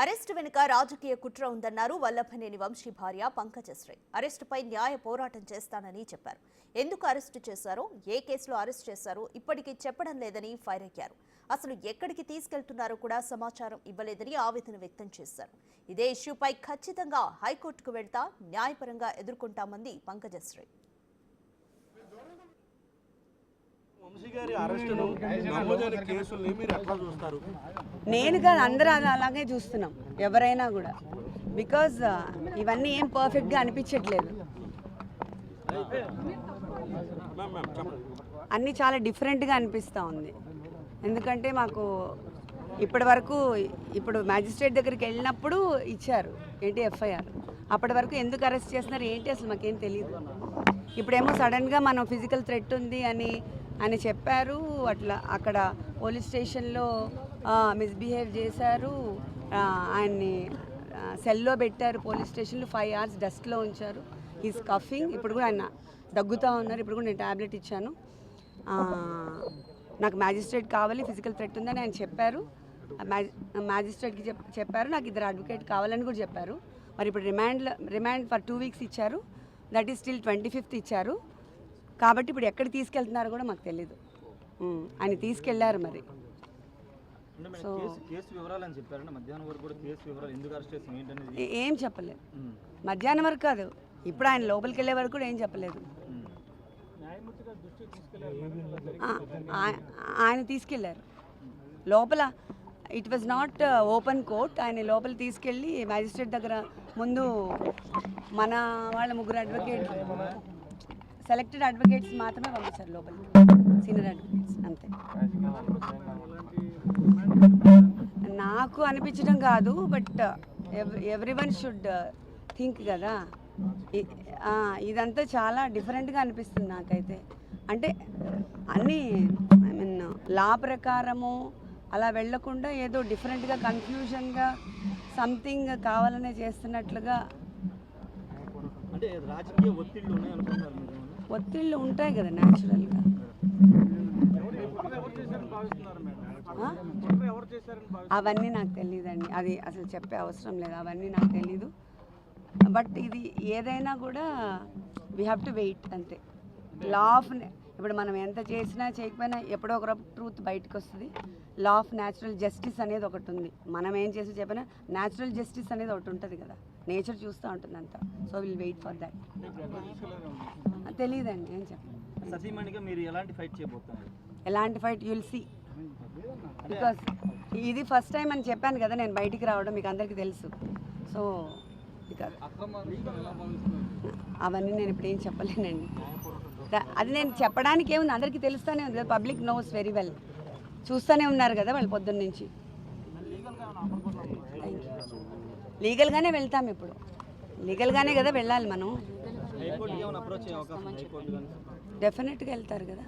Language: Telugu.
అరెస్టు వెనుక రాజకీయ కుట్ర ఉందన్నారు వల్లభనేని వంశీ భార్య పంకజశ్రీ. అరెస్టుపై న్యాయ పోరాటం చేస్తానని చెప్పారు. ఎందుకు అరెస్టు చేశారో, ఏ కేసులో అరెస్ట్ చేశారో ఇప్పటికీ చెప్పడం లేదని ఫైర్ అయ్యారు. అసలు ఎక్కడికి తీసుకెళ్తున్నారో కూడా సమాచారం ఇవ్వలేదని ఆవేదన వ్యక్తం చేశారు. ఇదే ఇష్యూపై ఖచ్చితంగా హైకోర్టుకు వెళ్తా న్యాయపరంగా ఎదుర్కొంటామంది పంకజశ్రీ. నేను కాదు, అందరూ అలాగే చూస్తున్నాం, ఎవరైనా కూడా. బికాజ్ ఇవన్నీ ఏం పర్ఫెక్ట్గా అనిపించట్లేదు, అన్నీ చాలా డిఫరెంట్గా అనిపిస్తూ ఉంది. ఎందుకంటే మాకు ఇప్పటి వరకు ఇప్పుడు మ్యాజిస్ట్రేట్ దగ్గరికి వెళ్ళినప్పుడు ఇచ్చారు ఏంటి ఎఫ్ఐఆర్, అప్పటి వరకు ఎందుకు అరెస్ట్ చేస్తున్నారు ఏంటి అసలు మాకేం తెలియదు. ఇప్పుడేమో సడన్గా మనం ఫిజికల్ థ్రెట్ ఉంది అని చెప్పారు. అట్లా అక్కడ పోలీస్ స్టేషన్లో మిస్బిహేవ్ చేశారు, ఆయన్ని సెల్లో పెట్టారు పోలీస్ స్టేషన్లో 5 hours డస్ట్లో ఉంచారు. Is cuffing. ఇప్పుడు కూడా ఆయన దగ్గుతూ ఉన్నారు. ఇప్పుడు కూడా నేను ట్యాబ్లెట్ ఇచ్చాను. నాకు మ్యాజిస్ట్రేట్ కావాలి, ఫిజికల్ థ్రెట్ ఉందని ఆయన చెప్పారు. మ్యాజిస్ట్రేట్కి చెప్పారు. నాకు 2 అడ్వకేట్ కావాలని కూడా చెప్పారు. మరి ఇప్పుడు రిమాండ్ ఫర్ 2 weeks ఇచ్చారు. దట్ ఈస్ స్టిల్ 25th ఇచ్చారు. కాబట్టి ఇప్పుడు ఎక్కడ తీసుకెళ్తున్నారో కూడా మాకు తెలీదు. ఆయన తీసుకెళ్లారు మరి. సో ఏం చెప్పలేదు, మధ్యాహ్నం వరకు కాదు, ఇప్పుడు ఆయన లోపలికి వెళ్ళే వరకు కూడా ఏం చెప్పలేదు. ఆయన తీసుకెళ్లారు లోపల. It was not open court. ఆయన లోపల తీసుకెళ్ళి మ్యాజిస్ట్రేట్ దగ్గర ముందు మన వాళ్ళ 3 అడ్వకేట్, సెలెక్టెడ్ అడ్వకేట్స్ మాత్రమే పంపించారు లోపలికి, సీనియర్ అడ్వకేట్స్ అంతే. నాకు అనిపించడం కాదు, బట్ ఎవ్రీవన్ షుడ్ థింక్ కదా. ఇదంతా చాలా డిఫరెంట్గా అనిపిస్తుంది నాకైతే. అంటే అన్నీ ఐ మీన్ లా ప్రకారము అలా వెళ్లకుండా ఏదో డిఫరెంట్గా కన్ఫ్యూజన్గా సంథింగ్ కావాలనే చేస్తున్నట్లుగా. ఒత్తిళ్ళు ఉంటాయి కదా న్యాచురల్గా. అవన్నీ నాకు తెలియదండి, అది అసలు చెప్పే అవసరం లేదు, అవన్నీ నాకు తెలీదు. బట్ ఇది ఏదైనా కూడా వీ హ్యావ్ టు వెయిట్ అంతే. లా ఆఫ్ ఇప్పుడు మనం ఎంత చేసినా చేయకపోయినా ఎప్పుడో ఒక ట్రూత్ బయటకు వస్తుంది. లా ఆఫ్ న్యాచురల్ జస్టిస్ అనేది ఒకటి ఉంది. మనం ఏం చేసి చెప్పినా న్యాచురల్ జస్టిస్ అనేది ఒకటి ఉంటుంది కదా, నేచర్ చూస్తూ ఉంటుంది అంతా. So will wait for that. తెలియదండి, ఏం చెప్పండి. ఎలాంటి ఫైట్ యుల్ సీ. బికాస్ ఇది ఫస్ట్ టైం అని చెప్పాను కదా నేను బయటికి రావడం, మీకు అందరికీ తెలుసు. సో అవన్నీ నేను ఇప్పుడు ఏం చెప్పలేనండి. అది నేను చెప్పడానికి ఏముంది, అందరికీ తెలుస్తూనే ఉంది కదా, పబ్లిక్ నోస్ వెరీ వెల్. చూస్తూనే ఉన్నారు కదా వాళ్ళు పొద్దున్న నుంచి. లీగల్గానే వెళ్తాం, ఇప్పుడు లీగల్గానే కదా వెళ్ళాలి మనం. డెఫినెట్గా వెళ్తారు కదా.